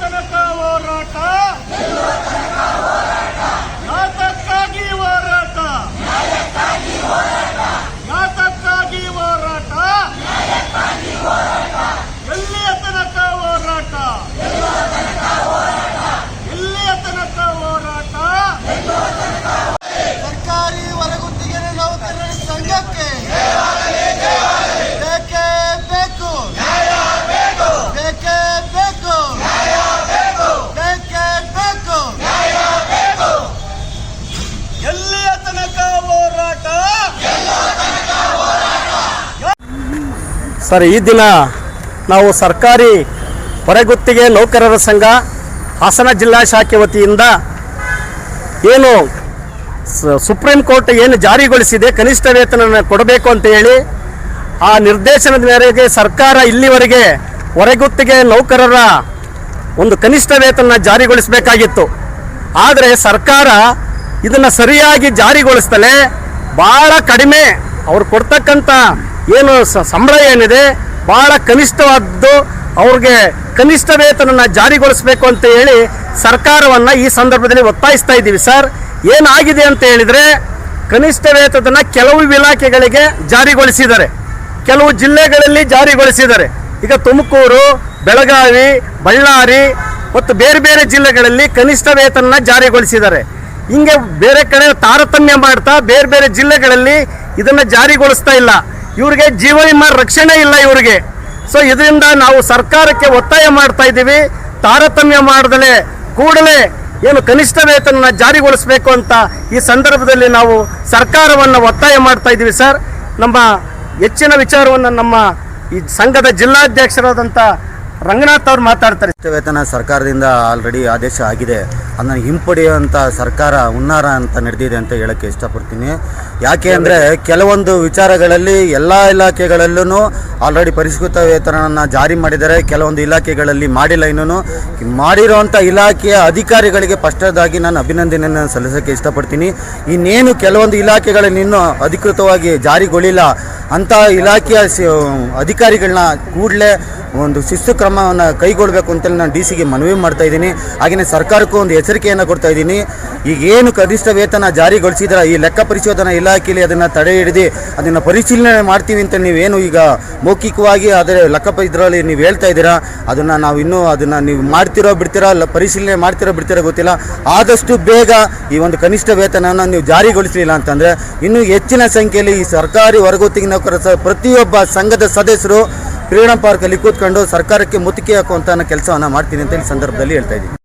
ತನಕ ಹೋರಾಟ, ಯಾತಕ್ಕಾಗಿ ಹೋರಾಟ, ಯಾತಕ್ಕಾಗಿ ಹೋರಾಟ, ಎಲ್ಲಿಯ ತನಕ ಹೋರಾಟ, ಎಲ್ಲಿಯ ತನಕ ಹೋರಾಟ. ಸರ್ಕಾರಿ ಹೊರಗುತ್ತಿಗೆ ನೌಕರರ ಸಂಘಕ್ಕೆ ಬೇಕೇ ಬೇಕು, ಬೇಕೇ ಬೇಕು, ಬೇಕೇ ಬೇಕು. ಎಲ್ಲಿಯ ತನಕ ಹೋರಾಟ. ಸರ್, ಈ ದಿನ ನಾವು ಸರ್ಕಾರಿ ಹೊರಗುತ್ತಿಗೆ ನೌಕರರ ಸಂಘ ಹಾಸನ ಜಿಲ್ಲಾ ಶಾಖೆ ವತಿಯಿಂದ ಏನು ಸುಪ್ರೀಂ ಕೋರ್ಟ್ ಏನು ಜಾರಿಗೊಳಿಸಿದೆ ಕನಿಷ್ಠ ವೇತನ ಕೊಡಬೇಕು ಅಂತ ಹೇಳಿ, ಆ ನಿರ್ದೇಶನದ ಮೇರೆಗೆ ಸರ್ಕಾರ ಇಲ್ಲಿವರೆಗೆ ಹೊರಗುತ್ತಿಗೆ ನೌಕರರ ಒಂದು ಕನಿಷ್ಠ ವೇತನ ಜಾರಿಗೊಳಿಸಬೇಕಾಗಿತ್ತು. ಆದರೆ ಸರ್ಕಾರ ಇದನ್ನು ಸರಿಯಾಗಿ ಜಾರಿಗೊಳಿಸ್ತಲೇ ಭಾಳ ಕಡಿಮೆ ಅವ್ರು ಕೊಡ್ತಕ್ಕಂಥ ಏನು ಸಂಬಳ ಏನಿದೆ ಭಾಳ ಕನಿಷ್ಠವಾದ್ದು, ಅವ್ರಿಗೆ ಕನಿಷ್ಠ ವೇತನ ಜಾರಿಗೊಳಿಸಬೇಕು ಅಂತ ಹೇಳಿ ಸರ್ಕಾರವನ್ನು ಈ ಸಂದರ್ಭದಲ್ಲಿ ಒತ್ತಾಯಿಸ್ತಾ ಇದ್ದೀವಿ. ಸರ್, ಏನಾಗಿದೆ ಅಂತ ಹೇಳಿದರೆ, ಕನಿಷ್ಠ ವೇತನ ಕೆಲವು ಇಲಾಖೆಗಳಿಗೆ ಜಾರಿಗೊಳಿಸಿದ್ದಾರೆ, ಕೆಲವು ಜಿಲ್ಲೆಗಳಲ್ಲಿ ಜಾರಿಗೊಳಿಸಿದ್ದಾರೆ. ಈಗ ತುಮಕೂರು, ಬೆಳಗಾವಿ, ಬಳ್ಳಾರಿ ಮತ್ತು ಬೇರೆ ಬೇರೆ ಜಿಲ್ಲೆಗಳಲ್ಲಿ ಕನಿಷ್ಠ ವೇತನ ಜಾರಿಗೊಳಿಸಿದ್ದಾರೆ. ಹಿಂಗೆ ಬೇರೆ ಕಡೆ ತಾರತಮ್ಯ ಮಾಡ್ತಾ ಬೇರೆ ಬೇರೆ ಜಿಲ್ಲೆಗಳಲ್ಲಿ ಇದನ್ನು ಜಾರಿಗೊಳಿಸ್ತಾ ಇಲ್ಲ. ಇವ್ರಿಗೆ ಜೀವ ವಿಮಾ ರಕ್ಷಣೆ ಇಲ್ಲ ಇವರಿಗೆ. ಸೊ ಇದರಿಂದ ನಾವು ಸರ್ಕಾರಕ್ಕೆ ಒತ್ತಾಯ ಮಾಡ್ತಾ ಇದ್ದೀವಿ, ತಾರತಮ್ಯ ಮಾಡದಲೇ ಕೂಡಲೇ ಏನು ಕನಿಷ್ಠ ವೇತನ ಜಾರಿಗೊಳಿಸಬೇಕು ಅಂತ ಈ ಸಂದರ್ಭದಲ್ಲಿ ನಾವು ಸರ್ಕಾರವನ್ನು ಒತ್ತಾಯ ಮಾಡ್ತಾ ಇದ್ದೀವಿ. ಸರ್, ನಮ್ಮ ಹೆಚ್ಚಿನ ವಿಚಾರವನ್ನು ನಮ್ಮ ಈ ಸಂಘದ ಜಿಲ್ಲಾಧ್ಯಕ್ಷರಾದಂಥ ರಂಗನಾಥ್ ಅವರು ಮಾತಾಡ್ತಾರೆ. ವೇತನ ಸರ್ಕಾರದಿಂದ ಆಲ್ರೆಡಿ ಆದೇಶ ಆಗಿದೆ, ಅದನ್ನು ಹಿಂಪಡೆಯುವಂಥ ಸರ್ಕಾರ ಹುನ್ನಾರ ಅಂತ ನಡೆದಿದೆ ಅಂತ ಹೇಳೋಕ್ಕೆ ಇಷ್ಟಪಡ್ತೀನಿ. ಯಾಕೆ ಅಂದರೆ ಕೆಲವೊಂದು ವಿಚಾರಗಳಲ್ಲಿ ಎಲ್ಲ ಇಲಾಖೆಗಳಲ್ಲೂ ಆಲ್ರೆಡಿ ಪರಿಷ್ಕೃತ ವೇತನವನ್ನು ಜಾರಿ ಮಾಡಿದ್ದಾರೆ, ಕೆಲವೊಂದು ಇಲಾಖೆಗಳಲ್ಲಿ ಮಾಡಿಲ್ಲ. ಇನ್ನೂ ಮಾಡಿರುವಂಥ ಇಲಾಖೆಯ ಅಧಿಕಾರಿಗಳಿಗೆ ಫಸ್ಟದಾಗಿ ನಾನು ಅಭಿನಂದನೆಯನ್ನು ಸಲ್ಲಿಸೋಕ್ಕೆ ಇಷ್ಟಪಡ್ತೀನಿ. ಇನ್ನೇನು ಕೆಲವೊಂದು ಇಲಾಖೆಗಳಲ್ಲಿ ಇನ್ನೂ ಅಧಿಕೃತವಾಗಿ ಜಾರಿಗೊಳಿಲ್ಲ ಅಂಥ ಇಲಾಖೆಯ ಅಧಿಕಾರಿಗಳನ್ನ ಕೂಡಲೇ ಒಂದು ಶಿಸ್ತು ಕ್ರಮವನ್ನು ಕೈಗೊಳ್ಳಬೇಕು ಅಂತೇಳಿ ನಾನು ಡಿ.ಸಿಗೆ ಮನವಿ ಮಾಡ್ತಾ ಇದ್ದೀನಿ. ಹಾಗೆಯೇ ಸರ್ಕಾರಕ್ಕೂ ಒಂದು ಎಚ್ಚರಿಕೆಯನ್ನು ಕೊಡ್ತಾ ಇದ್ದೀನಿ. ಈಗೇನು ಕನಿಷ್ಠ ವೇತನ ಜಾರಿಗೊಳಿಸಿದ್ರೆ ಈ ಲೆಕ್ಕ ಪರಿಶೋಧನಾ ಇಲಾಖೆಯಲ್ಲಿ ಅದನ್ನು ತಡೆ ಹಿಡಿದು ಅದನ್ನು ಪರಿಶೀಲನೆ ಮಾಡ್ತೀವಿ ಅಂತ ನೀವೇನು ಈಗ ಮೌಖಿಕವಾಗಿ ಅದರ ಇದರಲ್ಲಿ ನೀವು ಹೇಳ್ತಾ ಇದ್ದೀರಾ, ಅದನ್ನು ನಾವು ಇನ್ನೂ ಅದನ್ನು ನೀವು ಮಾಡ್ತಿರೋ ಬಿಡ್ತೀರಾ, ಪರಿಶೀಲನೆ ಮಾಡ್ತಿರೋ ಬಿಡ್ತಿರೋ ಗೊತ್ತಿಲ್ಲ. ಆದಷ್ಟು ಬೇಗ ಈ ಒಂದು ಕನಿಷ್ಠ ವೇತನವನ್ನು ನೀವು ಜಾರಿಗೊಳಿಸಲಿಲ್ಲ ಅಂತಂದರೆ ಇನ್ನೂ ಹೆಚ್ಚಿನ ಸಂಖ್ಯೆಯಲ್ಲಿ ಈ ಸರ್ಕಾರಿ ಹೊರಗುತ್ತಿಗೆ ನೌಕರರ ಪ್ರತಿಯೊಬ್ಬ ಸಂಘದ ಸದಸ್ಯರು ಫ್ರೀಡಂ ಪಾರ್ಕಲ್ಲಿ ಕೂತ್ಕೊಂಡು ಸರ್ಕಾರಕ್ಕೆ ಮುತ್ತಿಗೆ ಹಾಕುವಂಥ ಕೆಲಸವನ್ನು ಮಾಡ್ತೀನಿ ಅಂತ ಈ ಸಂದರ್ಭದಲ್ಲಿ ಹೇಳ್ತಾ ಇದ್ದೀನಿ.